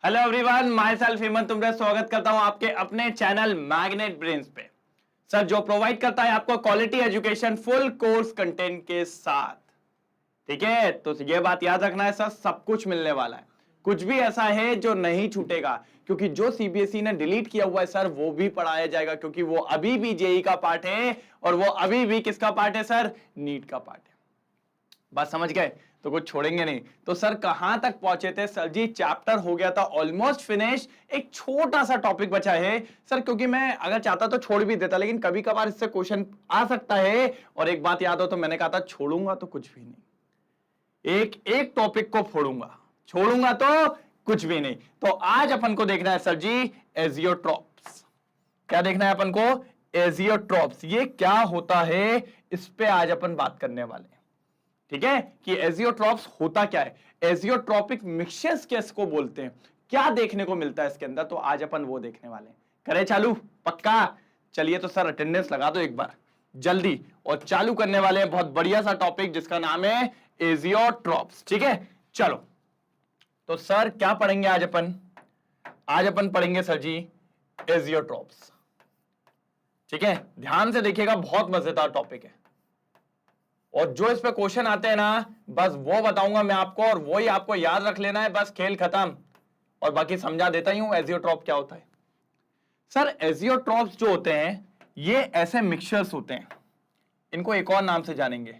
Hello everyone, myself Hemant तुमरे स्वागत करता हूं आपके अपने चैनल मैग्नेट ब्रेन्स पे। सर जो प्रोवाइड करता है आपको quality education full course content के साथ। ठीक है, तो ये बात याद रखना है सर, सब कुछ मिलने वाला है, कुछ भी ऐसा है जो नहीं छूटेगा, क्योंकि जो सीबीएसई ने डिलीट किया हुआ है सर वो भी पढ़ाया जाएगा, क्योंकि वो अभी भी जेई का पार्ट है और वो अभी भी किसका पार्ट है सर? नीट का पार्ट है। बात समझ गए? तो कुछ छोड़ेंगे नहीं। तो सर कहां तक पहुंचे थे? सर जी चैप्टर हो गया था ऑलमोस्ट फिनिश, एक छोटा सा टॉपिक बचा है सर, क्योंकि मैं अगर चाहता तो छोड़ भी देता, लेकिन कभी कभार इससे क्वेश्चन आ सकता है। और एक बात याद हो तो मैंने कहा था छोड़ूंगा तो कुछ भी नहीं, एक एक टॉपिक को फोड़ूंगा, छोड़ूंगा तो कुछ भी नहीं। तो आज अपन को देखना है सर जी एजियोट्रॉप्स। क्या देखना है अपन को? एजियोट्रॉप्स। ये क्या होता है इस पे आज अपन बात करने वाले हैं। ठीक है, कि एजियोट्रॉप्स होता क्या है, एजियोट्रॉपिक मिक्सचर्स किसको बोलते हैं, क्या देखने को मिलता है इसके अंदर, तो आज अपन वो देखने वाले हैं। करें चालू? पक्का? चलिए तो सर अटेंडेंस लगा दो एक बार जल्दी, और चालू करने वाले हैं बहुत बढ़िया सा टॉपिक जिसका नाम है एजियोट्रॉप्स। ठीक है, चलो तो सर क्या पढ़ेंगे आज अपन? आज अपन पढ़ेंगे सर जी एजियोट्रॉप्स। ठीक है, ध्यान से देखिएगा, बहुत मजेदार टॉपिक है, और जो इस पे क्वेश्चन आते हैं ना बस वो बताऊंगा मैं आपको, और वो ही आपको याद रख लेना है, बस खेल खत्म। और बाकी समझा देता ही हूं एजियोट्रॉप क्या होता है। सर एजियोट्रॉप्स जो होते हैं ये ऐसे मिक्सचर्स होते हैं, इनको एक और नाम से जानेंगे,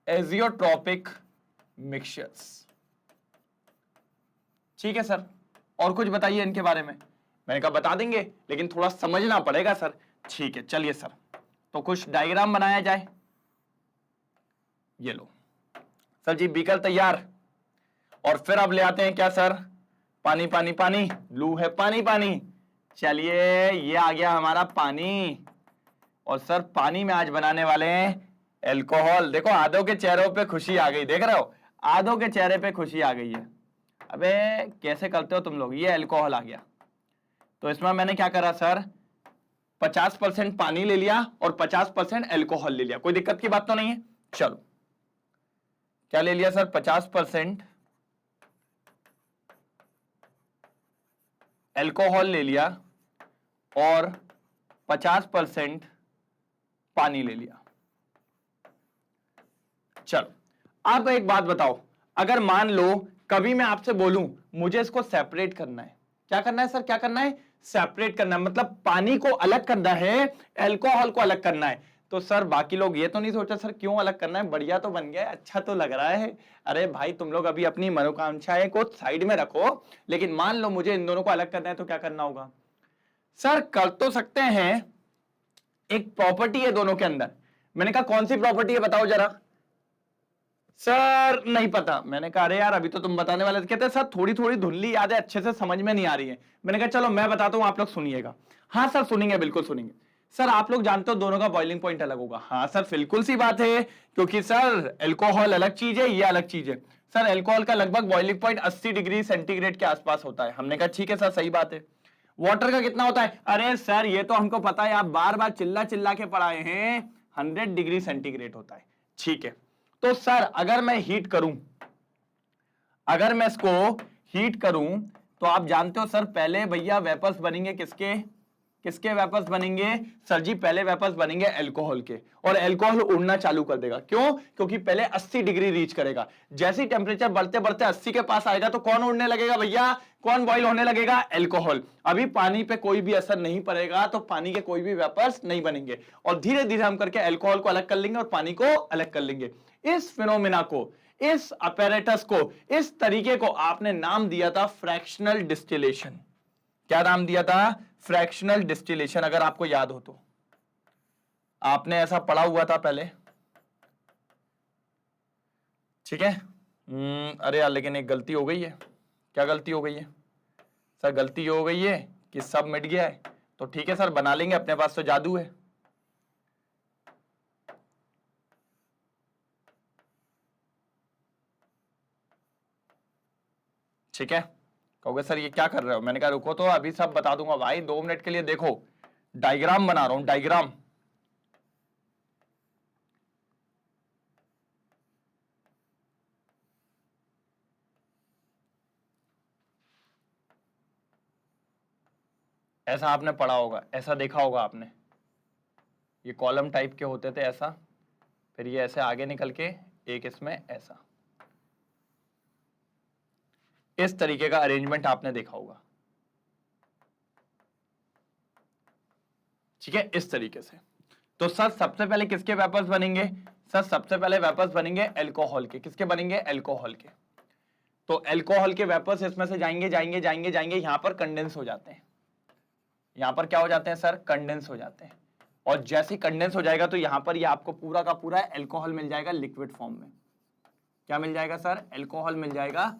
एजियोट्रॉपिक मिक्सचर्स। ठीक है सर, और कुछ बताइए इनके बारे में। मैंने कहा बता देंगे, लेकिन थोड़ा समझना पड़ेगा सर। ठीक है चलिए सर, तो कुछ डायग्राम बनाया जाए। ये लो सर जी, बीकर तैयार, और फिर अब ले आते हैं क्या सर? पानी पानी पानी, ब्लू है पानी पानी। चलिए ये आ गया हमारा पानी, और सर पानी में आज बनाने वाले हैं एल्कोहल। देखो आधों के चेहरों पे खुशी आ गई, देख रहे हो? आधों के चेहरे पे खुशी आ गई है। अबे कैसे करते हो तुम लोग? ये एल्कोहल आ गया, तो इसमें मैंने क्या करा सर, 50% पानी ले लिया और 50% एल्कोहल ले लिया। कोई दिक्कत की बात तो नहीं है? चलो क्या ले लिया सर? 50% एल्कोहल ले लिया और 50% पानी ले लिया। चलो आप एक बात बताओ, अगर मान लो कभी मैं आपसे बोलूं मुझे इसको सेपरेट करना है, क्या करना है सर? क्या करना है? सेपरेट करना है, मतलब पानी को अलग करना है, एल्कोहल को अलग करना है। तो सर बाकी लोग ये तो नहीं सोचा सर क्यों अलग करना है, बढ़िया तो बन गया है, अच्छा तो लग रहा है। अरे भाई तुम लोग अभी अपनी मनोकांक्षाएं को साइड में रखो, लेकिन मान लो मुझे इन दोनों को अलग करना है तो क्या करना होगा? सर कर तो सकते हैं, एक प्रॉपर्टी है दोनों के अंदर। मैंने कहा कौन सी प्रॉपर्टी है बताओ जरा। सर नहीं पता। मैंने कहा अरे यार अभी तो तुम बताने वाले थे। कहते हैं सर थोड़ी थोड़ी धुंधली याद है, अच्छे से समझ में नहीं आ रही है। मैंने कहा चलो मैं बताता हूं, आप लोग सुनिएगा। हाँ सर सुनेंगे, बिल्कुल सुनेंगे। सर आप लोग जानते हो दोनों का बॉइलिंग पॉइंट अलग होगा। हाँ सर बिल्कुल सी बात है, क्योंकि सर एल्कोहल अलग चीज है, ये अलग चीज है। सर एल्कोहल का लगभग बॉइलिंग पॉइंट 80 डिग्री सेंटीग्रेड के आसपास होता है। हमने कहा ठीक है सर सही बात है। वाटर का कितना होता है? अरे सर ये तो हमको पता है, आप बार बार चिल्ला चिल्ला के पढ़ाए हैं, 100 डिग्री सेंटीग्रेड होता है। ठीक है, तो सर अगर मैं हीट करूं, अगर मैं इसको हीट करूं तो आप जानते हो सर पहले भैया वेपर्स बनेंगे किसके? किसके वेपर्स बनेंगे सर जी? पहले वेपर्स बनेंगे एल्कोहल के, और एल्कोहल उड़ना चालू कर देगा। क्यों? क्योंकि पहले 80 डिग्री रीच करेगा। जैसे ही टेम्परेचर बढ़ते बढ़ते 80 के पास आएगा तो कौन उड़ने लगेगा भैया? कौन बॉइल होने लगेगा? एल्कोहल। अभी पानी पे कोई भी असर नहीं पड़ेगा, तो पानी के कोई भी वेपर्स नहीं बनेंगे, और धीरे धीरे हम करके एल्कोहल को अलग कर लेंगे और पानी को अलग कर लेंगे। इस फिनोमिना को, इस अपैरेटस को, इस तरीके को आपने नाम दिया था फ्रैक्शनल डिस्टिलेशन। क्या नाम दिया था? Fractional distillation. अगर आपको याद हो तो आपने ऐसा पढ़ा हुआ था पहले। ठीक है। अरे यार लेकिन एक गलती हो गई है। क्या गलती हो गई है सर? गलती हो गई है कि सब मिट गया है। तो ठीक है सर बना लेंगे, अपने पास तो जादू है। ठीक है, कहोगे सर ये क्या कर रहे हो? मैंने कहा रुको तो अभी सब बता दूंगा भाई, 2 मिनट के लिए देखो, डायग्राम बना रहा हूं, डायग्राम। ऐसा आपने पढ़ा होगा, ऐसा देखा होगा आपने, ये कॉलम टाइप के होते थे ऐसा, फिर ये ऐसे आगे निकल के एक इसमें ऐसा, इस तरीके का अरेंजमेंट आपने देखा होगा, ठीक है, इस तरीके से। तो सर सबसे पहले किसके वेपर्स बनेंगे? सर सबसे पहले वेपर्स बनेंगे अल्कोहल के। किसके बनेंगे? अल्कोहल के। तो अल्कोहल के वेपर्स इसमें से जाएंगे जाएंगे जाएंगे जाएंगे, यहां पर कंडेंस हो जाते हैं। यहां पर क्या हो जाते हैं सर? कंडेंस हो जाते हैं। और जैसे ही कंडेंस हो जाएगा तो यहां पर ये आपको पूरा का पूरा अल्कोहल मिल जाएगा लिक्विड फॉर्म में। क्या मिल जाएगा सर? अल्कोहल मिल जाएगा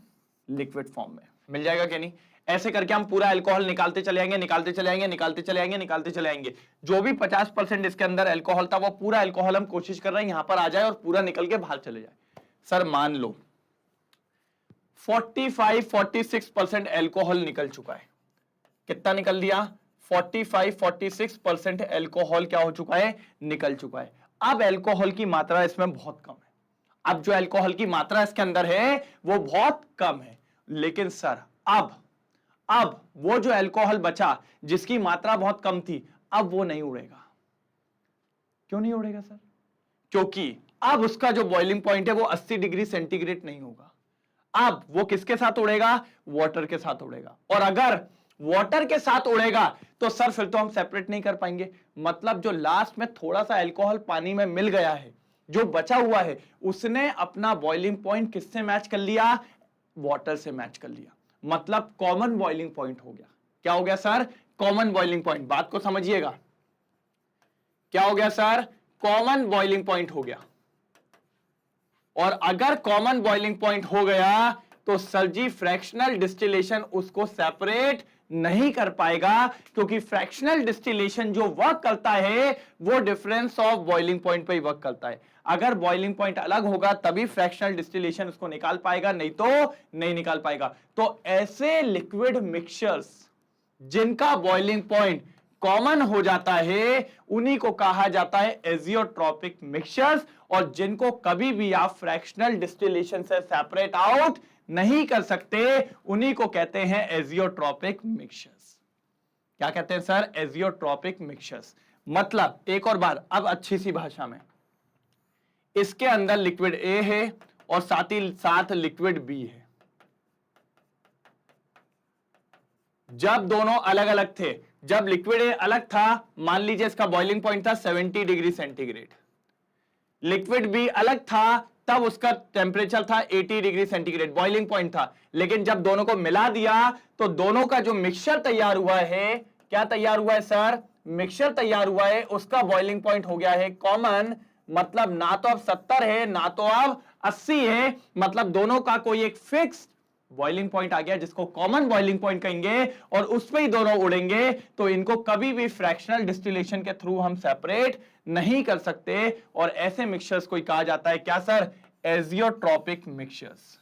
लिक्विड फॉर्म में। मिल जाएगा क्या नहीं? ऐसे करके हम पूरा अल्कोहल निकालते चले आएंगे, निकालते चले आएंगे, निकालते चले आएंगे, निकालते चले आएंगे। जो भी 50% इसके अंदर अल्कोहल था वो पूरा अल्कोहल हम कोशिश कर रहे हैं यहां पर आ जाए और पूरा निकल के बाहर चले जाए। सर मान लो 45-46% अल्कोहल निकल चुका है। कितना निकल दिया? 45-46% अल्कोहल क्या हो चुका है? निकल चुका है। अब अल्कोहल की मात्रा इसमें बहुत कम है। अब जो अल्कोहल की मात्रा इसके अंदर है वो बहुत कम है, लेकिन सर अब वो जो अल्कोहल बचा जिसकी मात्रा बहुत कम थी, अब वो नहीं उड़ेगा। क्यों नहीं उड़ेगा सर? क्योंकि अब उसका जो बॉइलिंग पॉइंट है वो 80 डिग्री सेंटीग्रेड नहीं होगा। अब वो किसके साथ उड़ेगा? वाटर के साथ उड़ेगा। और अगर वाटर के साथ उड़ेगा तो सर फिर तो हम सेपरेट नहीं कर पाएंगे। मतलब जो लास्ट में थोड़ा सा अल्कोहल पानी में मिल गया है, जो बचा हुआ है, उसने अपना बॉइलिंग पॉइंट किससे मैच कर लिया? वाटर से मैच कर लिया। मतलब कॉमन बॉइलिंग पॉइंट हो गया। क्या हो गया सर? Common boiling point. बात को समझिएगा, क्या हो गया सर? कॉमन बॉइलिंग पॉइंट हो गया। और अगर कॉमन बॉइलिंग पॉइंट हो गया तो सर जी फ्रैक्शनल डिस्टिलेशन उसको सेपरेट नहीं कर पाएगा, क्योंकि फ्रैक्शनल डिस्टिलेशन जो वर्क करता है वो डिफरेंस ऑफ बॉइलिंग पॉइंट पे ही वर्क करता है। अगर बॉइलिंग पॉइंट अलग होगा तभी फ्रैक्शनल डिस्टिलेशन उसको निकाल पाएगा, नहीं तो नहीं निकाल पाएगा। तो ऐसे लिक्विड मिक्सचर्स जिनका बॉइलिंग पॉइंट कॉमन हो जाता है उन्हीं को कहा जाता है एजियोट्रॉपिक मिक्सचर्स, और जिनको कभी भी आप फ्रैक्शनल डिस्टिलेशन से सेपरेट आउट नहीं कर सकते उन्हीं को कहते हैं एजियोट्रॉपिक मिक्सचर्स। क्या कहते हैं सर? Azeotropic mixtures. मतलब एक और बार, अब अच्छी सी भाषा में, इसके अंदर लिक्विड ए है और साथ ही साथ लिक्विड बी है। जब दोनों अलग अलग थे, जब लिक्विड ए अलग था, मान लीजिए इसका बॉइलिंग पॉइंट था 70 डिग्री सेंटीग्रेड, लिक्विड बी अलग था, तब उसका टेम्परेचर था 80 डिग्री सेंटीग्रेड, बॉइलिंग पॉइंट था। लेकिन जब दोनों को मिला दिया तो दोनों का जो मिक्सचर तैयार हुआ है, क्या तैयार हुआ है सर? मिक्सचर तैयार हुआ है, उसका बॉइलिंग पॉइंट हो गया है कॉमन। मतलब ना तो अब 70 है ना तो अब 80 है, मतलब दोनों का कोई एक फिक्स बॉइलिंग पॉइंट आ गया जिसको कॉमन बॉइलिंग पॉइंट कहेंगे, और उस पे ही दोनों उड़ेंगे। तो इनको कभी भी फ्रैक्शनल डिस्टिलेशन के थ्रू हम सेपरेट नहीं कर सकते, और ऐसे मिक्सचर्स को कहा जाता है क्या सर? Azeotropic mixtures.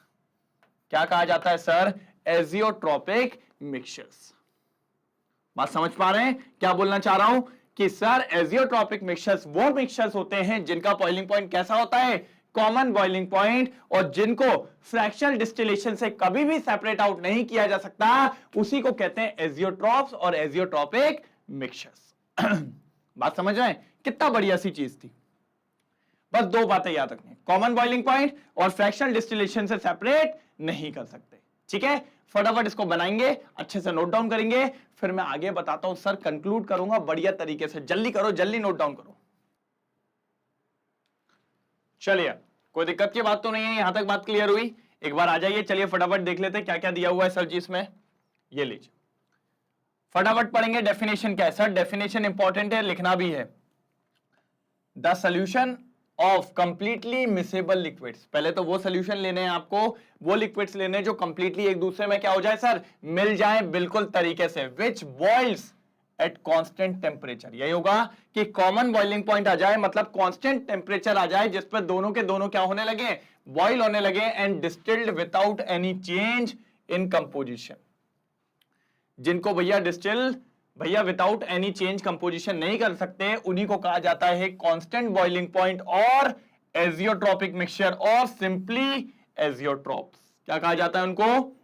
क्या कहा जाता है सर? Azeotropic mixtures. बात समझ पा रहे हैं क्या बोलना चाह रहा हूं? कि सर एजियोट्रॉपिक मिक्सचर्स वो मिक्सचर्स होते हैं जिनका बॉइलिंग पॉइंट कैसा होता है? कॉमन बॉइलिंग पॉइंट, और जिनको फ्रैक्शनल डिस्टिलेशन से कभी भी सेपरेट आउट नहीं किया जा सकता, उसी को कहते हैं एजियोट्रॉप्स और एजियोट्रॉपिक मिक्सचर्स। बात समझ रहे हैं? कितना बढ़िया सी चीज थी। बस दो बातें याद रखनी, कॉमन बॉइलिंग पॉइंट और फ्रैक्शनल डिस्टिलेशन से सेपरेट नहीं कर सकते। ठीक है, फटाफट इसको बनाएंगे, अच्छे से नोट डाउन करेंगे, फिर मैं आगे बताता हूं सर, कंक्लूड करूंगा बढ़िया तरीके से। जल्दी करो, जल्दी नोट डाउन करो। चलिए, कोई दिक्कत की बात तो नहीं है, यहां तक बात क्लियर हुई? एक बार आ जाइए, चलिए फटाफट देख लेते हैं क्या क्या दिया हुआ है सर जी इसमें। ये लीजिए, फटाफट पढ़ेंगे डेफिनेशन क्या है सर। डेफिनेशन इंपॉर्टेंट है, लिखना भी है। The solution of completely miscible liquids, पहले तो वो सोल्यूशन लेने हैं आपको, वो लिक्विड्स लेने जो कंप्लीटली एक दूसरे में क्या हो जाए सर? मिल जाए बिल्कुल तरीके से। विच बॉइल्स एट कांस्टेंट टेम्परेचर, यही होगा कि कॉमन बॉइलिंग पॉइंट आ जाए, मतलब कांस्टेंट टेम्परेचर आ जाए जिस पर दोनों के दोनों क्या होने लगे? बॉइल होने लगे। And distilled without any change in composition, जिनको भैया डिस्टिल भैया विदाउट एनी चेंज कंपोजिशन नहीं कर सकते, उन्हीं को कहा जाता है कांस्टेंट बॉइलिंग पॉइंट और एजियोट्रॉपिक मिक्सचर, और सिंपली एजियोट्रॉप्स। क्या कहा जाता है उनको?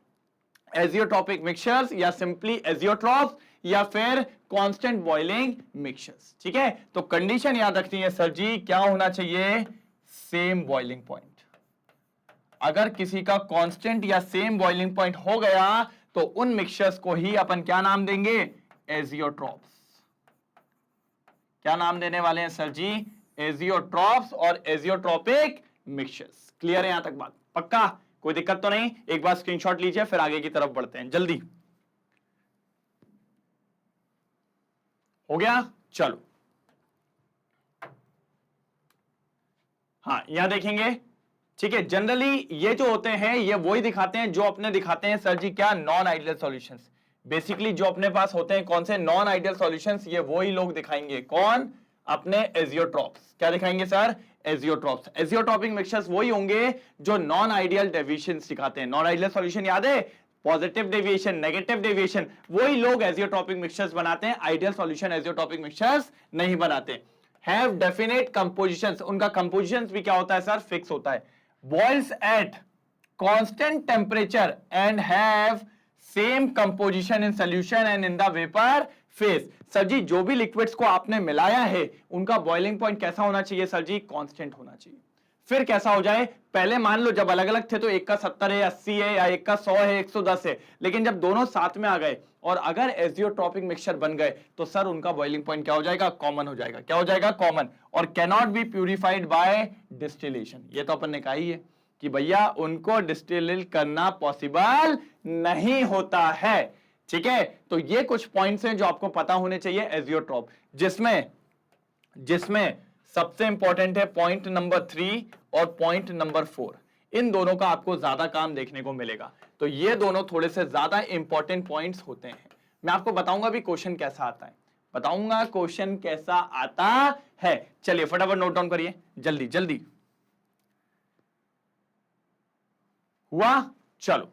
एजियोट्रॉपिक मिक्सचर्स या सिंपली एजियोट्रॉप्स, या फिर कांस्टेंट बॉइलिंग मिक्सचर्स। ठीक है, तो कंडीशन याद रखनी है सर जी, क्या होना चाहिए? Same boiling point. अगर किसी का कांस्टेंट या सेम बॉइलिंग पॉइंट हो गया तो उन मिक्सचर्स को ही अपन क्या नाम देंगे? एजियोट्रॉप्स। क्या नाम देने वाले हैं सर जी? एजियोट्रॉप्स और एजियोट्रॉपिक मिक्सचर्स। क्लियर है यहां तक बात? पक्का? कोई दिक्कत तो नहीं? एक बार स्क्रीनशॉट लीजिए, फिर आगे की तरफ बढ़ते हैं जल्दी। हो गया? चलो, हाँ यहां देखेंगे। ठीक है, जनरली ये जो होते हैं ये वही दिखाते हैं जो अपने दिखाते हैं सर जी क्या? Non ideal solutions. बेसिकली जो अपने पास होते हैं कौन से? Non ideal solutions. ये वही लोग दिखाएंगे। कौन? अपने एजियोट्रॉप्स। क्या दिखाएंगे सर? एजियोट्रॉप्स। एजियोट्रॉपिक मिक्सचर्स वही होंगे जो नॉन आइडियल डेविएशंस दिखाते हैं। नॉन आइडियल सॉल्यूशन याद है? Positive deviation, negative deviation. वही लोग एजियोट्रॉपिक मिक्सचर्स बनाते हैं। आइडियल सॉल्यूशन एजियोट्रॉपिक मिक्सचर्स नहीं बनाते। Have definite compositions. उनका कंपोजिशंस भी क्या होता है सर? फिक्स होता है। boils at constant temperature and have same composition in solution and in the vapor phase। Sir ji जो भी लिक्विड्स को आपने मिलाया है उनका बॉइलिंग पॉइंट कैसा होना चाहिए सर जी? कांस्टेंट होना चाहिए। फिर कैसा हो जाए? पहले मान लो जब अलग अलग थे तो एक का 70 है, 80 है, या एक का 100 है, 110 है, लेकिन जब दोनों साथ में आ गए और अगर एजियोट्रॉपिक मिक्सचर बन गए तो सर उनका बॉइलिंग पॉइंट क्या हो जाएगा? कॉमन हो जाएगा। क्या हो जाएगा? कॉमन। और cannot be purified bye distillation. ये तो अपन ने कहा ही है कि भैया उनको डिस्टिल करना पॉसिबल नहीं होता है। ठीक है, तो ये कुछ पॉइंट्स हैं जो आपको पता होने चाहिए एजियोट्रॉप, जिसमें सबसे इंपॉर्टेंट है पॉइंट नंबर 3 और पॉइंट नंबर 4। इन दोनों का आपको ज्यादा काम देखने को मिलेगा। तो ये दोनों थोड़े से ज्यादा इंपॉर्टेंट पॉइंट्स होते हैं। मैं आपको बताऊंगा भी क्वेश्चन कैसा आता है, बताऊंगा क्वेश्चन कैसा आता है। चलिए फटाफट नोट डाउन करिए जल्दी जल्दी। हुआ? चलो,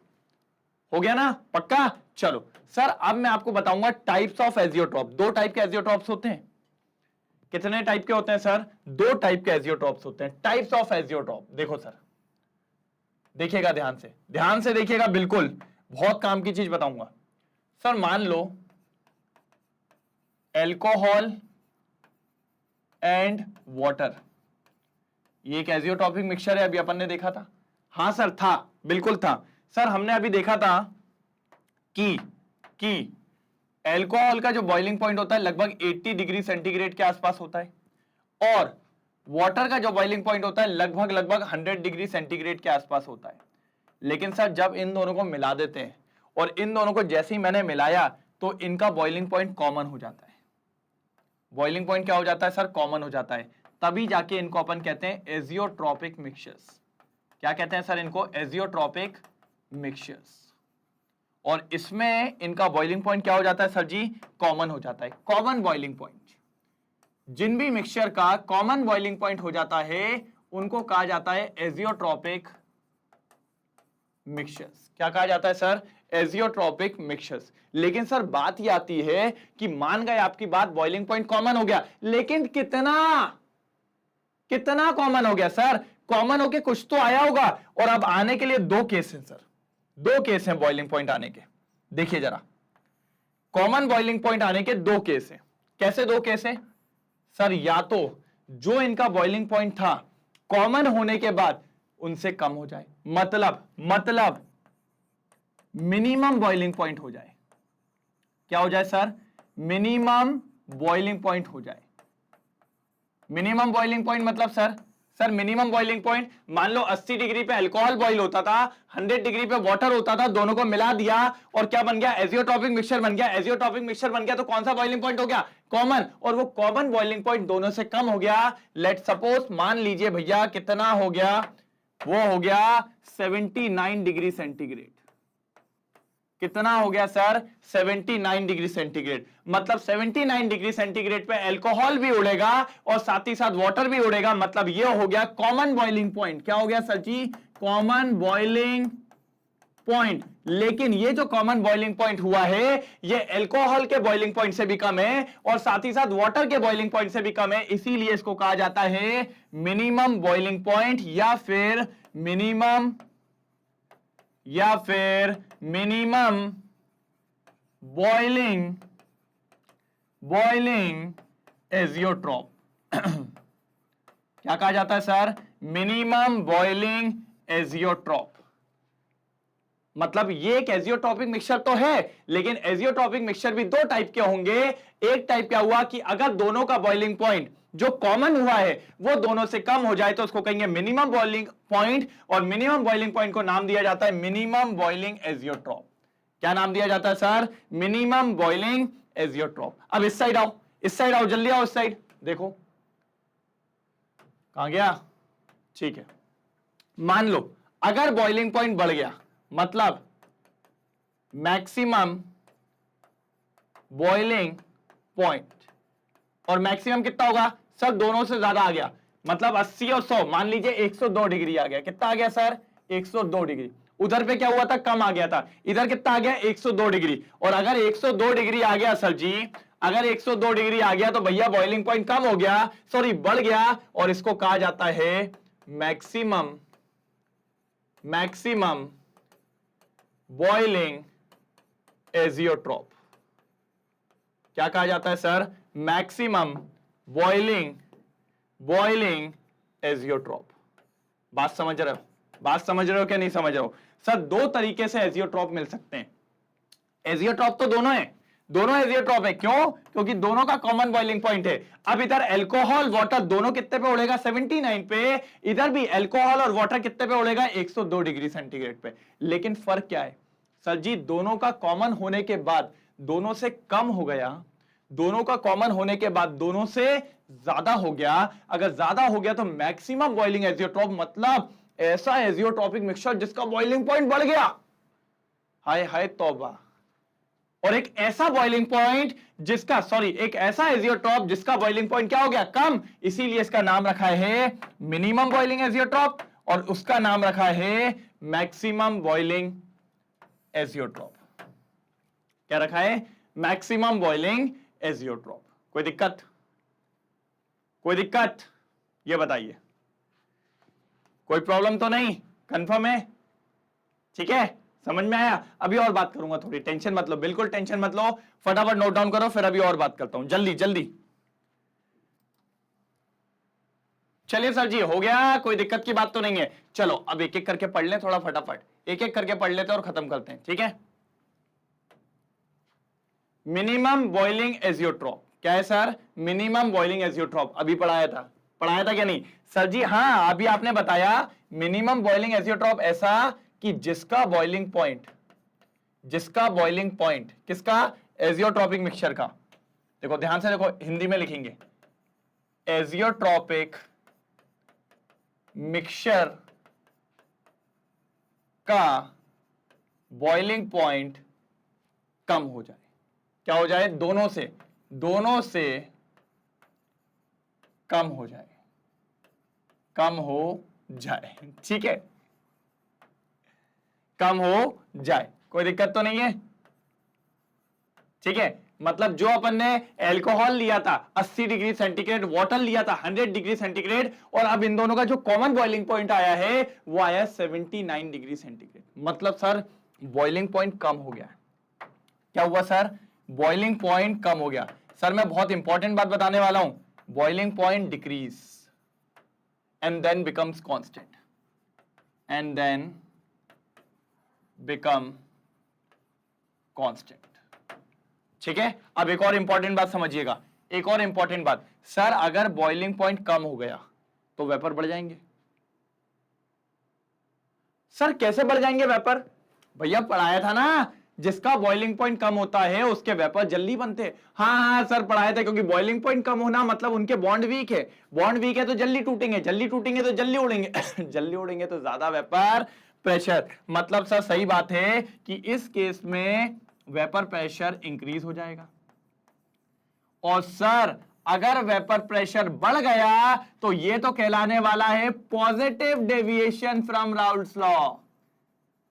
हो गया ना? पक्का? चलो सर, अब मैं आपको बताऊंगा टाइप्स ऑफ एजियोट्रॉप। दो टाइप के एजियोट्रॉप्स होते हैं। कितने टाइप के होते हैं सर? दो टाइप के एजियोट्रॉप्स होते हैं। टाइप्स ऑफ एजियोट्रॉप देखो सर, देखिएगा ध्यान से देखिएगा, बिल्कुल बहुत काम की चीज बताऊंगा। सर मान लो एल्कोहल एंड वाटर, ये एक एजियोट्रॉपिक मिक्सचर है। अभी अपन ने देखा था। हाँ सर था, बिल्कुल था सर। हमने अभी देखा था कि एल्कोहल का जो बॉइलिंग पॉइंट होता है लगभग 80 डिग्री सेंटीग्रेड के आसपास होता है, और वाटर का जो बॉइलिंग पॉइंट होता है लगभग 100 डिग्री सेंटीग्रेड के आसपास होता है। लेकिन सर जब इन दोनों को मिला देते हैं और इन दोनों को जैसे ही मैंने मिलाया तो इनका बॉइलिंग पॉइंट कॉमन हो जाता है। बॉइलिंग पॉइंट क्या हो जाता है सर? कॉमन हो जाता है। तभी जाके इनको अपन कहते हैं एजियोट्रॉपिक मिक्सचर्स। क्या कहते हैं सर इनको? Azeotropic mixtures. और इसमें इनका बॉइलिंग पॉइंट क्या हो जाता है सर जी? कॉमन हो जाता है। कॉमन बॉइलिंग पॉइंट, जिन भी मिक्सचर का कॉमन बॉइलिंग पॉइंट हो जाता है उनको कहा जाता है एजियोट्रॉपिक मिक्सचर्स। क्या कहा जाता है सर? Azeotropic mixtures. लेकिन सर बात ये आती है कि मान गए आपकी बात, बॉइलिंग पॉइंट कॉमन हो गया, लेकिन कितना कॉमन हो गया सर? कॉमन होके कुछ तो आया होगा। और अब आने के लिए दो केस हैं सर, दो केस हैं बॉइलिंग पॉइंट आने के। देखिए जरा, कॉमन बॉइलिंग पॉइंट आने के दो केस हैं। कैसे दो केस हैं सर? या तो जो इनका बॉइलिंग पॉइंट था कॉमन होने के बाद उनसे कम हो जाए, मतलब मिनिमम बॉइलिंग पॉइंट हो जाए। क्या हो जाए सर? मिनिमम बॉइलिंग पॉइंट हो जाए। मिनिमम बॉइलिंग पॉइंट मतलब सर मिनिमम बॉइलिंग पॉइंट, मान लो 80 डिग्री पे अल्कोहल बॉइल होता था, 100 डिग्री पे वाटर होता था, दोनों को मिला दिया और क्या बन गया? एजियोट्रॉपिक मिक्सचर बन गया। एजियोट्रॉपिक मिक्सचर बन गया तो कौन सा बॉइलिंग पॉइंट हो गया? कॉमन। और वो कॉमन बॉइलिंग पॉइंट दोनों से कम हो गया। लेट सपोज मान लीजिए भैया कितना हो गया? वो हो गया 79 डिग्री सेंटीग्रेड। कितना हो गया सर? 79 degree centigrade. मतलब 79 डिग्री सेंटीग्रेड पे अल्कोहल भी उड़ेगा और साथ ही साथ वाटर भी उड़ेगा। मतलब ये हो गया कॉमन बॉइलिंग पॉइंट। क्या हो गया sir ji? Common boiling point. लेकिन ये जो कॉमन बॉइलिंग पॉइंट हुआ है ये अल्कोहल के बॉइलिंग पॉइंट से भी कम है और साथ ही साथ वाटर के बॉइलिंग पॉइंट से भी कम है। इसीलिए इसको कहा जाता है मिनिमम बॉइलिंग पॉइंट या फिर मिनिमम बॉइलिंग बॉइलिंग एजियोट्रॉप। क्या कहा जाता है सर? Minimum boiling azeotrope. मतलब ये एक एजियोट्रॉपिक मिक्सचर तो है, लेकिन एजियोट्रॉपिक मिक्सचर भी दो टाइप के होंगे। एक टाइप क्या हुआ कि अगर दोनों का बॉइलिंग पॉइंट जो कॉमन हुआ है वो दोनों से कम हो जाए तो उसको कहेंगे मिनिमम बॉइलिंग पॉइंट, और मिनिमम बॉइलिंग पॉइंट को नाम दिया जाता है मिनिमम बॉइलिंग एजियोट्रॉप। क्या नाम दिया जाता है सर? Minimum boiling azeotrope. अब इस साइड आओ, इस साइड आओ, जल्दी आओ इस साइड। देखो कहां गया? ठीक है, मान लो अगर बॉइलिंग पॉइंट बढ़ गया, मतलब मैक्सिमम बॉइलिंग पॉइंट, और मैक्सिमम कितना होगा सर? दोनों से ज्यादा आ गया, मतलब 80 और 100, मान लीजिए 102 डिग्री आ गया। कितना आ गया सर? 102 डिग्री। उधर पे क्या हुआ था? कम आ गया था। इधर कितना आ गया? 102 डिग्री। और अगर 102 डिग्री आ गया सर जी, अगर 102 डिग्री आ गया तो भैया बॉइलिंग पॉइंट कम हो गया, सॉरी बढ़ गया, और इसको कहा जाता है मैक्सिमम बॉइलिंग एजियोट्रॉप। क्या कहा जाता है सर? Maximum boiling azeotrope. बात समझ रहे हो? बात समझ रहे हो क्या नहीं समझ रहे हो? सर दो तरीके से एजियोट्रॉप मिल सकते हैं। एजियोट्रॉप तो दोनों है, दोनों एजियोट्रॉप है। क्यों? क्योंकि दोनों का कॉमन बॉइलिंग पॉइंट है। अब इधर अल्कोहल वाटर दोनों कितने पे उड़ेगा? 79 पे। इधर भी अल्कोहल और वाटर कितने पे उड़ेगा? 102 डिग्री सेंटीग्रेड पे। लेकिन फर्क क्या है सर जी? दोनों का कॉमन होने के बाद दोनों से कम हो गया, दोनों का कॉमन होने के बाद दोनों से ज्यादा हो गया। अगर ज्यादा हो गया तो मैक्सिमम बॉइलिंग एजियोट्रॉप, मतलब ऐसा एजियोट्रॉपिक मिक्सचर जिसका बॉइलिंग पॉइंट बढ़ गया। हाय हाय तौबा। और एक ऐसा बॉइलिंग पॉइंट जिसका, सॉरी, एक ऐसा एजियोट्रॉप जिसका बॉइलिंग पॉइंट क्या हो गया? कम। इसीलिए इसका नाम रखा है मिनिमम बॉइलिंग एजियोट्रॉप, और उसका नाम रखा है मैक्सिमम बॉइलिंग एजियोट्रॉप। क्या रखा है? Maximum boiling azeotrope. कोई दिक्कत? कोई दिक्कत? ये बताइए, कोई प्रॉब्लम तो नहीं? कंफर्म है? ठीक है, समझ में आया? अभी और बात करूंगा थोड़ी, टेंशन मत लो, बिल्कुल टेंशन मत लो। फटाफट नोट डाउन करो, फिर अभी और बात करता हूं, जल्दी जल्दी। चलिए सर जी, हो गया, कोई दिक्कत की बात तो नहीं है। चलो अब एक एक करके पढ़ लें, थोड़ा फटाफट एक एक करके पढ़ लेते हैं और खत्म करते हैं, ठीक है? मिनिमम बॉइलिंग एजियोट्रॉप क्या है सर? मिनिमम बॉइलिंग एजियोट्रॉप अभी पढ़ाया था क्या नहीं सर जी? हाँ, अभी आपने बताया मिनिमम बॉइलिंग एजियोट्रॉप ऐसा कि जिसका बॉइलिंग पॉइंट किसका? एजियोट्रॉपिक मिक्सचर का। देखो ध्यान से देखो, हिंदी में लिखेंगे, एजियोट्रॉपिक मिक्सचर का बॉइलिंग पॉइंट कम हो जाए। क्या हो जाए? दोनों से कम हो जाए, ठीक है? कम हो जाए, कोई दिक्कत तो नहीं है? ठीक है, मतलब जो अपन ने अल्कोहल लिया था 80 डिग्री सेंटीग्रेड, वाटर लिया था 100 डिग्री सेंटीग्रेड, और अब इन दोनों का जो कॉमन बॉइलिंग पॉइंट आया है वो आया 79 डिग्री सेंटीग्रेड। मतलब सर बॉइलिंग पॉइंट कम हो गया। क्या हुआ सर? बॉइलिंग पॉइंट कम हो गया। सर मैं बहुत इंपॉर्टेंट बात बताने वाला हूं, boiling point decrease and then becomes constant, and then become constant. ठीक है, अब एक और इंपॉर्टेंट बात समझिएगा, एक और इंपॉर्टेंट बात। सर अगर बॉइलिंग पॉइंट कम हो गया तो वेपर बढ़ जाएंगे। सर कैसे बढ़ जाएंगे वेपर? भैया पढ़ाया था ना, जिसका बॉइलिंग पॉइंट कम होता है उसके वेपर जल्दी बनते हैं। हाँ हाँ सर पढ़ाया था, क्योंकि बॉइलिंग पॉइंट कम होना मतलब उनके बॉन्ड वीक है, बॉन्ड वीक है तो जल्दी टूटेंगे, जल्दी टूटेंगे तो जल्दी उड़ेंगे जल्दी उड़ेंगे तो ज्यादा वेपर प्रेशर। मतलब सर सही बात है कि इस केस में वेपर प्रेशर इंक्रीज हो जाएगा। और सर अगर वेपर प्रेशर बढ़ गया तो ये तो कहलाने वाला है positive deviation from Raoult's law.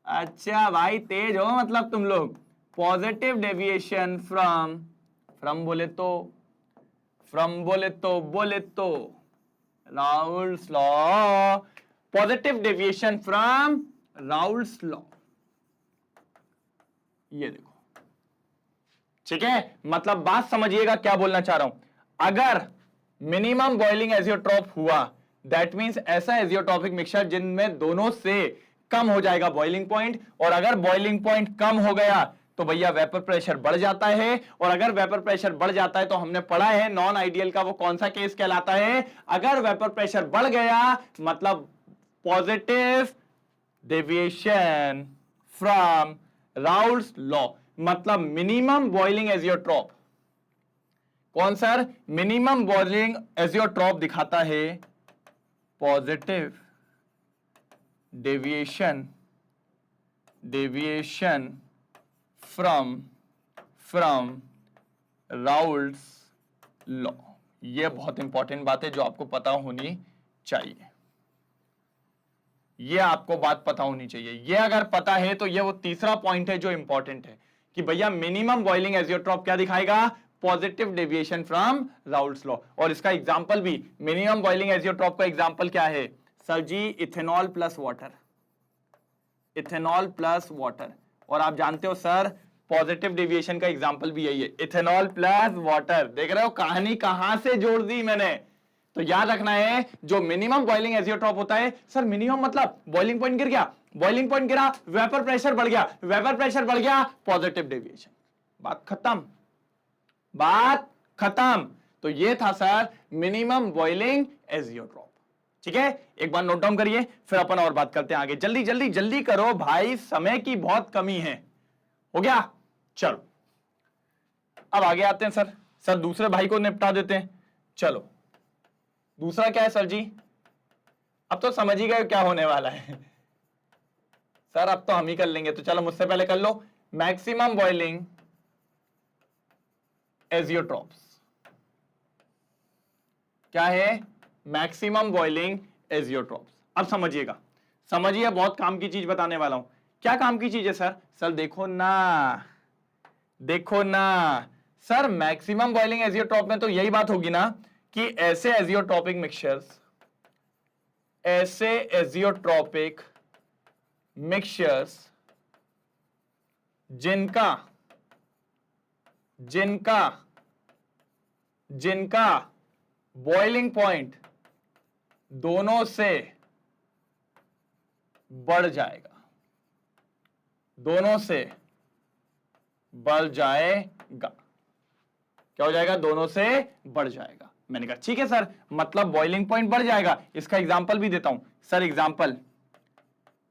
अच्छा भाई तेज हो मतलब तुम लोग। पॉजिटिव डेविएशन फ्रॉम बोले तो Raoult's law, positive deviation from Raoult's law. ये देखो ठीक है, मतलब बात समझिएगा क्या बोलना चाह रहा हूं। अगर मिनिमम बॉइलिंग एजियोट्रॉप हुआ, दैट मींस ऐसा एजियोट्रॉपिक मिक्सचर जिनमें दोनों से कम हो जाएगा बॉइलिंग पॉइंट, और अगर बॉइलिंग पॉइंट कम हो गया तो भैया वेपर प्रेशर बढ़ जाता है, और अगर वेपर प्रेशर बढ़ जाता है तो हमने पढ़ा है नॉन आइडियल का वो कौन सा केस कहलाता है, अगर वेपर प्रेशर बढ़ गया मतलब positive deviation from Raoult's law, मतलब मिनिमम बॉइलिंग एजियोट्रॉप। कौन सर? मिनिमम बॉइलिंग एजियोट्रॉप दिखाता है positive deviation from Raoult's law. यह बहुत इंपॉर्टेंट बात है जो आपको पता होनी चाहिए, यह आपको बात पता होनी चाहिए। यह अगर पता है तो यह वो तीसरा पॉइंट है जो इंपॉर्टेंट है कि भैया मिनिमम बॉइलिंग एजियोट्रॉप क्या दिखाएगा? Positive deviation from Raoult's law. और इसका एग्जांपल भी, मिनिमम बॉइलिंग एजियोट्रॉप का एग्जांपल क्या है sir ji? Ethanol plus water, ethanol plus water. और आप जानते हो सर पॉजिटिव डेविएशन का एग्जांपल भी यही है, इथेनॉल प्लस वाटर। देख रहे हो कहानी कहां से जोड़ दी मैंने? तो याद रखना है जो मिनिमम बॉइलिंग एजियोट्रॉप होता है, सर मिनिमम मतलब बॉइलिंग पॉइंट गिर गया, बॉइलिंग पॉइंट गिरा, वेपर प्रेशर बढ़ गया, वेपर प्रेशर बढ़ गया, पॉजिटिव डेविएशन, बात खत्म, बात खत्म। तो ये था सर मिनिमम बॉइलिंग एजियोट्रॉप। ठीक है, एक बार नोट डाउन करिए, फिर अपन और बात करते हैं आगे। जल्दी जल्दी जल्दी करो भाई, समय की बहुत कमी है। हो गया? चलो अब आगे आते हैं सर। सर दूसरे भाई को निपटा देते हैं। चलो दूसरा क्या है सर जी? अब तो समझ ही गए क्या होने वाला है सर, अब तो हम ही कर लेंगे, तो चलो मुझसे पहले कर लो। मैक्सिमम बॉइलिंग एजियोट्रॉप्स क्या है? Maximum boiling azeotropes. अब समझिएगा, समझिए, बहुत काम की चीज बताने वाला हूं। क्या काम की चीज है सर? सर देखो ना, देखो ना सर, मैक्सिमम बॉइलिंग एजियोट्रॉप में तो यही बात होगी ना कि ऐसे एजियोट्रॉपिक मिक्सचर्स, ऐसे एजियोट्रॉपिक मिक्सचर्स जिनका जिनका जिनका बॉइलिंग पॉइंट दोनों से बढ़ जाएगा, दोनों से बढ़ जाएगा। क्या हो जाएगा? दोनों से बढ़ जाएगा। मैंने कहा ठीक है सर, मतलब बॉइलिंग पॉइंट बढ़ जाएगा। इसका एग्जांपल भी देता हूं sir. Example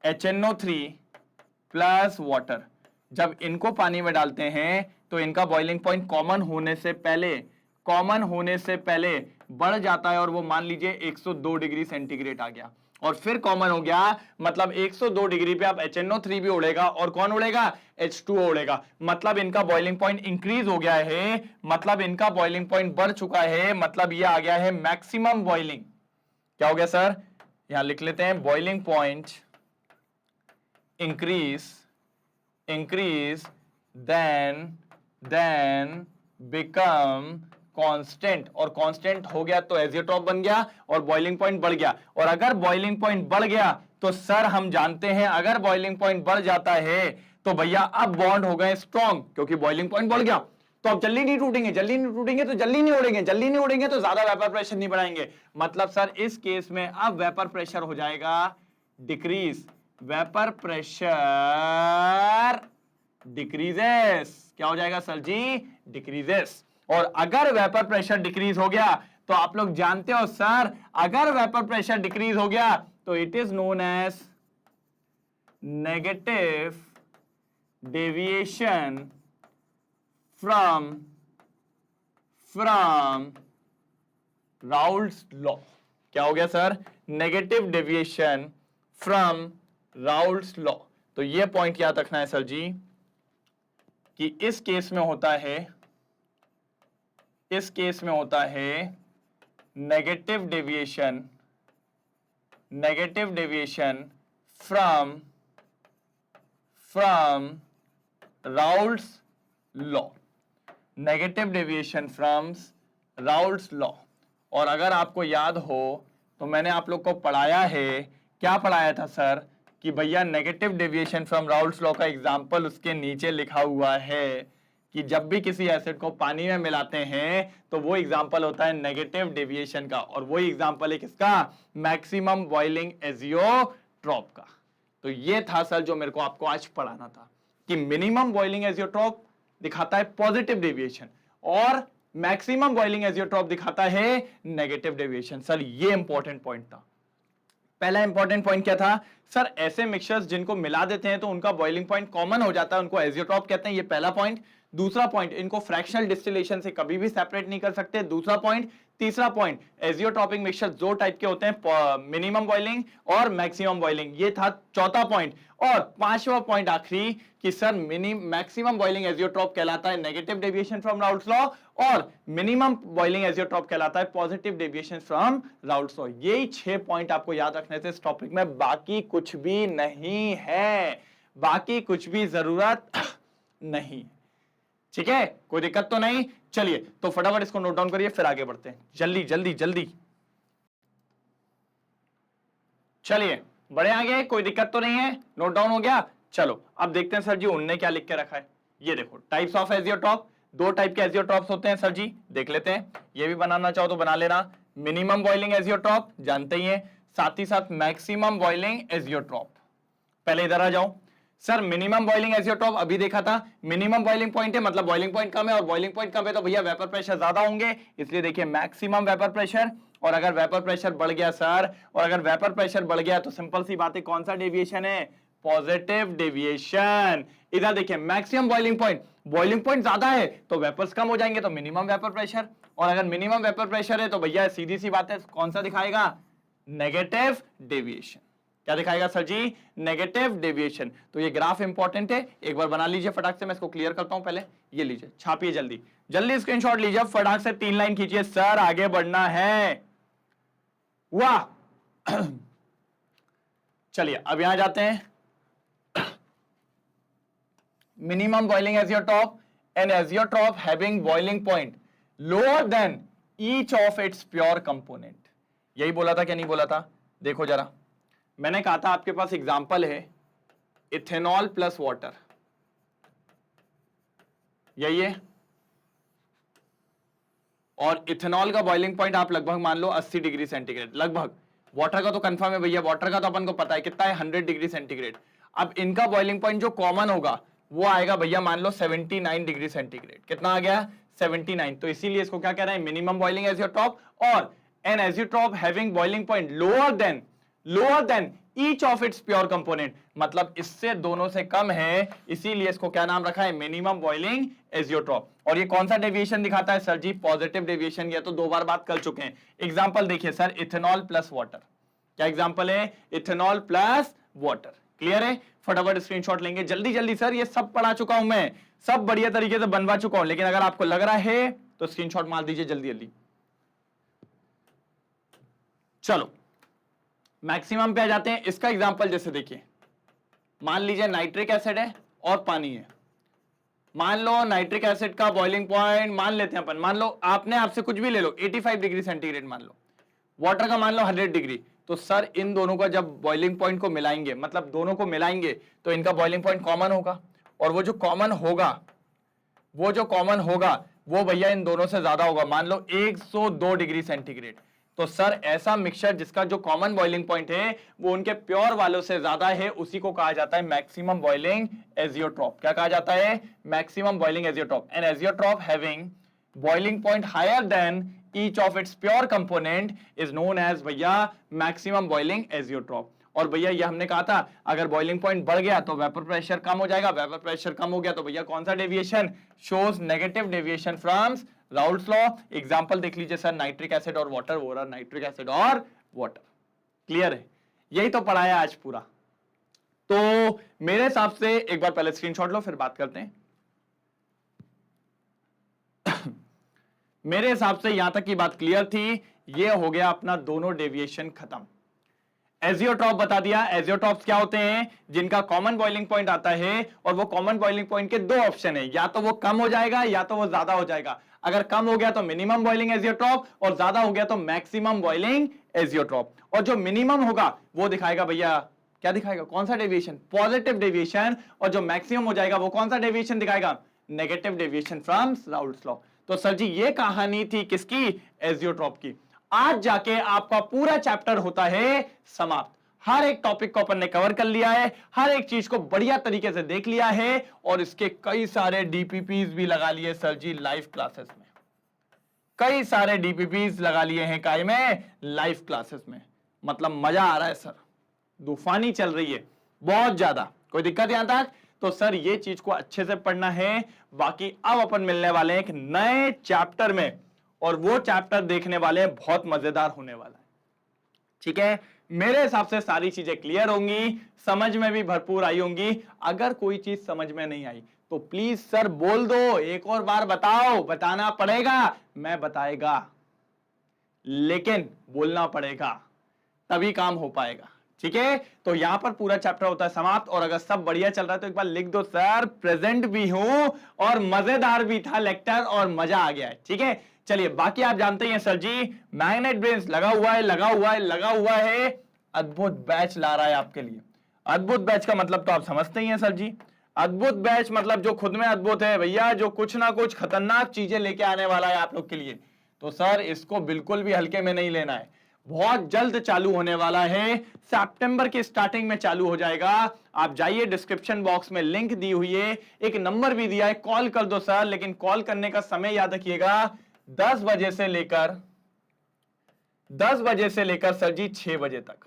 HNO3 plus water, जब इनको पानी में डालते हैं तो इनका बॉइलिंग पॉइंट कॉमन होने से पहले बढ़ जाता है, और वो मान लीजिए 102 डिग्री सेंटीग्रेड आ गया, और फिर कॉमन हो गया, मतलब 102 डिग्री पे अब HNO3 भी उड़ेगा, और कौन उड़ेगा? H2O उड़ेगा। मतलब इनका बॉइलिंग पॉइंट इंक्रीज हो गया है, मतलब इनका बॉइलिंग पॉइंट बढ़ चुका है, मतलब ये आ गया है मैक्सिमम बॉइलिंग। क्या हो गया सर? यहां लिख लेते हैं, boiling point increase then become constant, और कांस्टेंट हो गया तो एजियोट्रॉप बन गया और बॉइलिंग पॉइंट बढ़ गया। और अगर बॉइलिंग पॉइंट बढ़ गया तो सर हम जानते हैं अगर बॉइलिंग पॉइंट बढ़ जाता है तो भैया अब बॉन्ड हो गए स्ट्रॉन्ग, क्योंकि बॉइलिंग पॉइंट बढ़ गया। तो अब जल्दी नहीं टूटेंगे, जल्दी नहीं टूटेंगे तो जल्दी नहीं उड़ेंगे, जल्दी नहीं उड़ेंगे तो ज्यादा वेपर प्रेशर नहीं बढ़ाएंगे। मतलब सर इस केस में अब वेपर प्रेशर हो जाएगा डिक्रीज, वेपर प्रेशर डिक्रीजेस। क्या हो जाएगा सर जी? डिक्रीजेस। और अगर वेपर प्रेशर डिक्रीज हो गया तो आप लोग जानते हो सर, अगर वेपर प्रेशर डिक्रीज हो गया तो it is known as negative deviation from Raoult's law. क्या हो गया sir? Negative deviation from Raoult's law. तो ये पॉइंट याद रखना है सर जी कि इस केस में होता है negative deviation from Raoult's law, negative deviation from Raoult's law. और अगर आपको याद हो तो मैंने आप लोग को पढ़ाया है, क्या पढ़ाया था सर? कि भैया negative deviation from Raoult's law का एग्जांपल उसके नीचे लिखा हुआ है कि जब भी किसी एसिड को पानी में मिलाते हैं तो वो एग्जांपल होता है नेगेटिव डेविएशन का, और वही एग्जांपल है किसका, मैक्सिमम बॉइलिंग एजियोट्रॉप का। तो ये था सर जो मेरे को आपको आज पढ़ाना था कि मिनिमम बॉइलिंग एजियोट्रॉप दिखाता है पॉजिटिव डेविएशन और मैक्सिमम बॉइलिंग एजियोट्रॉप दिखाता है नेगेटिव डेविएशन। सर ये इंपॉर्टेंट पॉइंट था। पहला इंपॉर्टेंट पॉइंट क्या था सर, ऐसे मिक्सचर्स जिनको मिला देते हैं तो उनका बॉइलिंग पॉइंट कॉमन हो जाता है, उनको एजियोट्रॉप कहते हैं। ये पहला पॉइंट। दूसरा पॉइंट, इनको फ्रैक्शनल डिस्टिलेशन से कभी भी सेपरेट नहीं कर सकते। दूसरा पॉइंट। तीसरा पॉइंट, एजियोट्रॉपिक मिक्सचर दो टाइप के होते हैं, मिनिमम बॉइलिंग और मैक्सिमम बॉइलिंग। ये था चौथा पॉइंट। और पांचवा पॉइंट आखिरी कि सर मैक्सिमम बॉइलिंग एजियोट्रॉप कहलाता है negative deviation from Raoult's law और मिनिमम बॉइलिंग एजियोट्रॉप कहलाता है positive deviation from Raoult's law. यही 6 पॉइंट आपको याद रखने थे इस टॉपिक में, बाकी कुछ भी नहीं है, बाकी कुछ भी जरूरत नहीं। ठीक है, कोई दिक्कत तो नहीं। चलिए तो फटाफट इसको नोट डाउन करिए, फिर आगे बढ़ते हैं। जल्दी जल्दी जल्दी चलिए बड़े आगे, कोई दिक्कत तो नहीं है, नोट डाउन हो गया। चलो अब देखते हैं सर जी उनने क्या लिख के रखा है। ये देखो टाइप्स ऑफ एजियोट्रॉप, दो टाइप के एजियोट्रॉप्स होते हैं सर जी, देख लेते हैं। ये भी बनाना चाहो तो बना लेना। मिनिमम बॉइलिंग एजियोट्रॉप जानते ही हैं, साथ ही साथ मैक्सिमम बॉइलिंग एजियोट्रॉप। पहले इधर आ जाओ सर, मिनिमम बॉइलिंग एजियोट्रॉप अभी देखा था, मिनिमम बॉइलिंग पॉइंट है मतलब बॉइलिंग पॉइंट कम है, और बॉइलिंग पॉइंट कम है तो भैया वेपर प्रेशर ज्यादा होंगे, इसलिए देखिए मैक्सिमम वेपर प्रेशर। और अगर वेपर प्रेशर बढ़ गया सर, और अगर वेपर प्रेशर बढ़ गया तो सिंपल सी बात है, कौन सा डेविएशन है, पॉजिटिव डेविएशन। इधर देखिए मैक्सिमम बॉइलिंग पॉइंट ज्यादा है तो वेपर्स कम हो जाएंगे तो मिनिमम वेपर प्रेशर, और अगर मिनिमम वेपर प्रेशर है तो भैया सीधी सी बात है कौन सा दिखाएगा, नेगेटिव डेविएशन। क्या दिखाएगा सर जी, नेगेटिव डेविएशन। तो ये ग्राफ इंपॉर्टेंट है, एक बार बना लीजिए फटाक से, मैं इसको क्लियर करता हूं। पहले ये लीजिए, छापिए जल्दी जल्दी, स्क्रीनशॉट लीजिए, फटाक से 3 लाइन खींचिए सर, आगे बढ़ना है। वाह चलिए अब यहां जाते हैं। Minimum boiling azeotrope, an azeotrope having boiling point lower than each of its pure component. यही बोला था क्या नहीं बोला था, देखो जरा, मैंने कहा था आपके पास एग्जांपल है इथेनॉल प्लस वाटर, यही है, और इथेनॉल का बॉइलिंग पॉइंट आप लगभग मान लो 80 डिग्री सेंटीग्रेड लगभग। वाटर का तो कंफर्म है भैया, वाटर का तो अपन को पता है कितना है, 100 डिग्री सेंटीग्रेड। अब इनका बॉइलिंग पॉइंट जो कॉमन होगा वो आएगा भैया मान लो 79 डिग्री सेंटीग्रेड। कितना आ गया, 79। तो इसीलिए इसको क्या कह रहे हैं, मिनिमम बॉइलिंग एजियोट्रॉप, और an azeotrope having boiling point lower than each of its pure component, मतलब इससे दोनों से कम है, इसीलिए इसको क्या नाम रखा है, मिनिमम बॉइलिंग एजियोट्रॉप। और ये कौन सा डेविएशन दिखाता है सर जी, पॉजिटिव डेविएशन। ये तो 2 बार बात कर चुके हैं। एग्जांपल देखिए सर, इथेनॉल प्लस वाटर, क्या एग्जांपल है, इथेनॉल प्लस वाटर। क्लियर है, फटाफट स्क्रीनशॉट लेंगे जल्दी जल्दी। सर ये सब पढ़ा चुका हूं मैं, सब बढ़िया तरीके से बनवा चुका हूं, लेकिन अगर आपको लग रहा है तो स्क्रीनशॉट मार दीजिए जल्दी जल्दी। चलो मैक्सिमम पे आ जाते हैं। इसका एग्जांपल जैसे देखिए, मान लीजिए नाइट्रिक एसिड है और पानी है। मान लो नाइट्रिक एसिड का बॉइलिंग पॉइंट मान लेते हैं अपन, मान लो आपसे कुछ भी ले लो, 85 डिग्री सेंटीग्रेड मान लो, वाटर का मान लो 100 डिग्री। तो सर इन दोनों का जब बॉइलिंग पॉइंट को मिलाएंगे, मतलब दोनों को मिलाएंगे तो इनका बॉइलिंग पॉइंट कॉमन होगा, और वो जो कॉमन होगा वो भैया इन दोनों से ज्यादा होगा, मान लो 102 डिग्री सेंटीग्रेड। तो सर ऐसा मिक्सचर जिसका जो कॉमन बॉइलिंग पॉइंट है वो उनके प्योर वालों से ज्यादा है, उसी को कहा जाता है मैक्सिमम बॉइलिंग एजियोट्रॉप। क्या कहा जाता है, maximum boiling azeotrope. An azeotrope having boiling point higher than each of its pure component is known as भैया मैक्सिमम बॉइलिंग एजियोट्रॉप। और भैया ये हमने कहा था अगर बॉइलिंग पॉइंट बढ़ गया तो वेपर प्रेशर कम हो जाएगा, वेपर प्रेशर कम हो गया तो भैया कौन सा deviation, shows negative deviation from Raoult's law. Example देख लीजिए सर, नाइट्रिक एसिड और वाटर, वो रहा नाइट्रिक एसिड और वाटर। क्लियर है, यही तो पढ़ाया आज पूरा। तो मेरे हिसाब से एक बार पहले स्क्रीनशॉट लो फिर बात करते हैं। मेरे हिसाब से यहां तक की बात क्लियर थी, ये हो गया अपना दोनों डेविएशन खत्म। एजियोट्रॉप बता दिया, एजियोट्रॉप्स क्या होते हैं, जिनका कॉमन बॉइलिंग पॉइंट आता है, और वो कॉमन बॉइलिंग पॉइंट के 2 ऑप्शन है, या तो वो कम हो जाएगा या तो वो ज्यादा हो जाएगा। अगर कम हो गया तो मिनिमम बॉइलिंग एजियोट्रॉप, और ज्यादा हो गया तो मैक्सिमम बॉइलिंग एजियोट्रॉप। और जो मिनिमम होगा वो दिखाएगा भैया, क्या दिखाएगा, कौन सा डेविएशन, पॉजिटिव डेविएशन, और जो मैक्सिमम हो जाएगा वो कौन सा डेविएशन दिखाएगा, negative deviation from Raoult's law. तो सर जी ये कहानी थी किसकी? एजियोट्रॉप की। आज जाके आपका पूरा चैप्टर होता है समाप्त। हर एक टॉपिक को अपन ने कवर कर लिया है, हर एक चीज को बढ़िया तरीके से देख लिया है और इसके कई सारे डीपीपीज भी लगा लिए सर जी लाइव क्लासेस में। कई सारे डीपीपीज लगा लिए हैं काय में? लाइव क्लासेस में। मतलब मजा आ रहा है सर, तूफानी चल रही है बहुत ज्यादा। कोई दिक्कत यहां तक? तो सर ये चीज को अच्छे से पढ़ना है। बाकी अब अपन मिलने वाले हैं एक नए चैप्टर में और वो चैप्टर देखने वाले हैं बहुत मजेदार होने वाला है। ठीक है, मेरे हिसाब से सारी चीजें क्लियर होंगी, समझ में भी भरपूर आई होंगी। अगर कोई चीज समझ में नहीं आई तो प्लीज सर बोल दो, एक और बार बताओ। बताना पड़ेगा, मैं बताएगा, लेकिन बोलना पड़ेगा, तभी काम हो पाएगा। ठीक है, तो यहां पर पूरा चैप्टर होता है समाप्त। और अगर सब बढ़िया चल रहा है तो एक बार लिख दो सर प्रेजेंट भी हूं और मजेदार भी था लेक्चर और मजा आ गया है। ठीक है, चलिए बाकी आप जानते हैं सर जी मैग्नेट ब्रेन्स लगा हुआ है, लगा हुआ है, लगा हुआ है। अद्भुत बैच ला रहा है आपके लिए। अद्भुत बैच का मतलब तो आप समझते ही हैं सर जी। अद्भुत बैच मतलब जो खुद में अद्भुत है भैया, जो कुछ ना कुछ खतरनाक चीजें लेके आने वाला है आप लोग के लिए। तो सर इसको बिल्कुल भी हल्के में नहीं लेना है, बहुत जल्द चालू होने वाला है। सितंबर की स्टार्टिंग में चालू हो जाएगा। आप जाइए, डिस्क्रिप्शन बॉक्स में लिंक दी हुई है, एक नंबर भी दिया है, कॉल कर दो सर। लेकिन कॉल करने का समय याद रखिएगा 10 बजे से लेकर सर जी 6 बजे तक।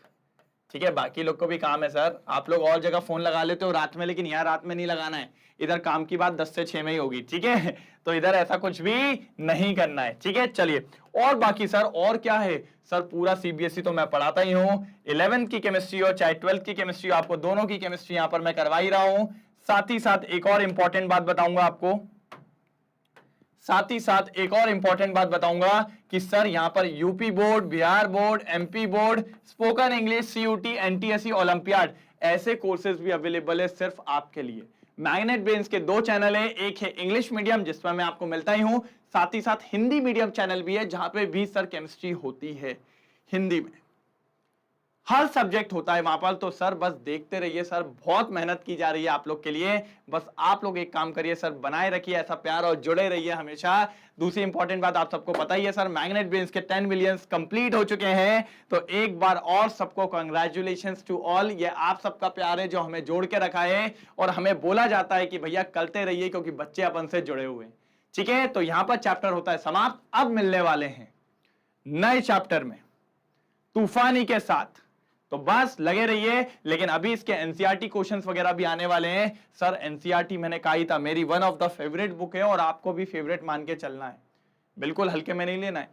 ठीक है, बाकी लोग को भी काम है सर। आप लोग और जगह फोन लगा लेते हो रात में, लेकिन यहाँ रात में नहीं लगाना है। इधर काम की बात 10 से 6 में ही होगी। ठीक है, तो इधर ऐसा कुछ भी नहीं करना है। ठीक है, चलिए और बाकी सर और क्या है सर, पूरा सीबीएसई तो मैं पढ़ाता ही हूं। 11th की केमिस्ट्री हो चाहे 12th की केमिस्ट्री, आपको दोनों की केमिस्ट्री यहां पर मैं करवा ही रहा हूं। साथ ही साथ एक और इंपॉर्टेंट बात बताऊंगा आपको, कि सर यहां पर UP board, Bihar board, MP board, spoken English, CUET, NTSC, olympiad, ऐसे कोर्सेज भी अवेलेबल है सिर्फ आपके लिए। मैग्नेट ब्रेन्स के 2 चैनल है, एक है इंग्लिश मीडियम जिसमें मैं आपको मिलता ही हूं, साथ ही साथ हिंदी मीडियम चैनल भी है जहां पे भी सर केमिस्ट्री होती है हिंदी में। हर सब्जेक्ट होता है वहां पर। तो सर बस देखते रहिए सर, बहुत मेहनत की जा रही है आप लोग के लिए। बस आप लोग एक काम करिए सर, बनाए रखिए ऐसा प्यार और जुड़े रहिए हमेशा। दूसरी इंपॉर्टेंट बात आप सबको पता ही है सर, मैग्नेट ब्रेन्स के 10 मिलियन कंप्लीट हो चुके हैं। तो एक बार और सबको कांग्रेचुलेशंस टू ऑल। ये आप सबका प्यार है जो हमें जोड़ के रखा है और हमें बोला जाता है कि भैया करते रहिए क्योंकि बच्चे अपन से जुड़े हुए हैं। ठीक है, तो यहां पर चैप्टर होता है समाप्त। अब मिलने वाले हैं नए चैप्टर में तूफानी के साथ, तो बस लगे रहिए। लेकिन अभी इसके एनसीईआरटी क्वेश्चंस वगैरह भी आने वाले हैं सर। एनसीईआरटी मैंने कहा ही था मेरी one of the favourite book है और आपको भी फेवरेट मान के चलना है, बिल्कुल हल्के में नहीं लेना है।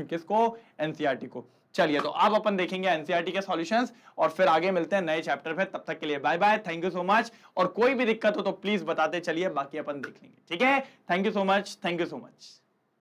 किसको? एनसीईआरटी को। चलिए तो अब अपन देखेंगे एनसीईआरटी के सॉल्यूशंस और फिर आगे मिलते हैं नए चैप्टर पे। तब तक के लिए bye bye, thank you so much. और कोई भी दिक्कत हो तो प्लीज बताते चलिए, बाकी अपन देख लेंगे। ठीक है, thank you so much, thank you so much.